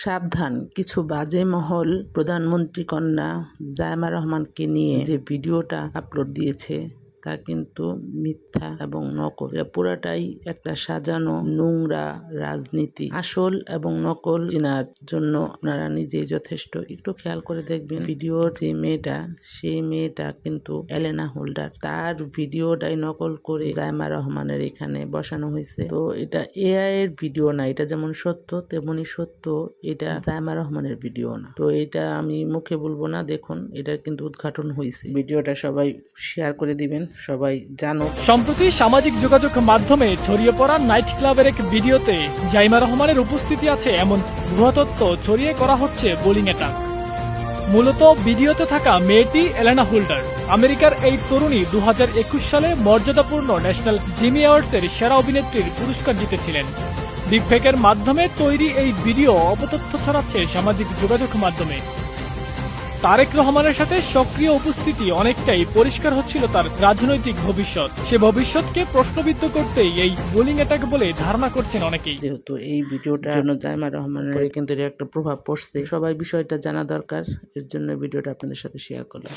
সাবধান, কিছু বাজে মহল প্রধানমন্ত্রী কন্যা জায়মা রহমানকে নিয়ে যে ভিডিওটা আপলোড দিয়েছে তা কিন্তু মিথ্যা এবং নকল। এটা পুরাটাই একটা সাজানো নোংরা রাজনীতি। আসল এবং নকল চেনার জন্য আপনারা নিজেই যথেষ্ট। একটু খেয়াল করে দেখবেন ভিডিওর যে মেয়েটা, সেই মেয়েটা কিন্তু এলেনা হোল্ডার। তার ভিডিওটাই নকল করে জায়মা রহমানের এখানে বসানো হয়েছে। তো এটা এআই এর ভিডিও না, এটা যেমন সত্য তেমনি সত্য, এটা জায়মা রহমানের ভিডিও না। তো এটা আমি মুখে বলবো না, দেখুন এটা কিন্তু উদ্ঘাটন হয়েছে। ভিডিওটা সবাই শেয়ার করে দিবেন, সবাই জানো। সম্প্রতি সামাজিক যোগাযোগ মাধ্যমে ছড়িয়ে পড়া নাইট ক্লাবের এক ভিডিওতে জাইমা রহমানের উপস্থিতি আছে এমন ভুয়া তথ্য ছড়িয়ে করা হচ্ছে বোলিং অ্যাটাক। মূলত ভিডিওতে থাকা মেয়েটি এলেনা হোল্ডার। আমেরিকার এই তরুণী 2021 সালে মর্যাদাপূর্ণ ন্যাশনাল জিমি অ্যাওয়ার্ডসের সেরা অভিনেত্রীর পুরস্কার জিতেছিলেন। ডিপফেকের মাধ্যমে তৈরি এই ভিডিও অপতথ্য ছড়াচ্ছে সামাজিক যোগাযোগ মাধ্যমে। তারেক রহমানের সাথে সক্রিয় উপস্থিতি অনেকটাই পরিষ্কার হচ্ছিল তার রাজনৈতিক ভবিষ্যৎ। সে ভবিষ্যৎকে প্রশ্নবিদ্ধ করতেই এই বোলিং অ্যাটাক বলে ধারণা করছেন অনেকেই। যেহেতু এই ভিডিওটার জন্য জায়মা রহমানের কিন্তু একটা প্রভাব পড়ছে, সবাই বিষয়টা জানা দরকার, এর জন্য ভিডিওটা আপনাদের সাথে শেয়ার করলাম।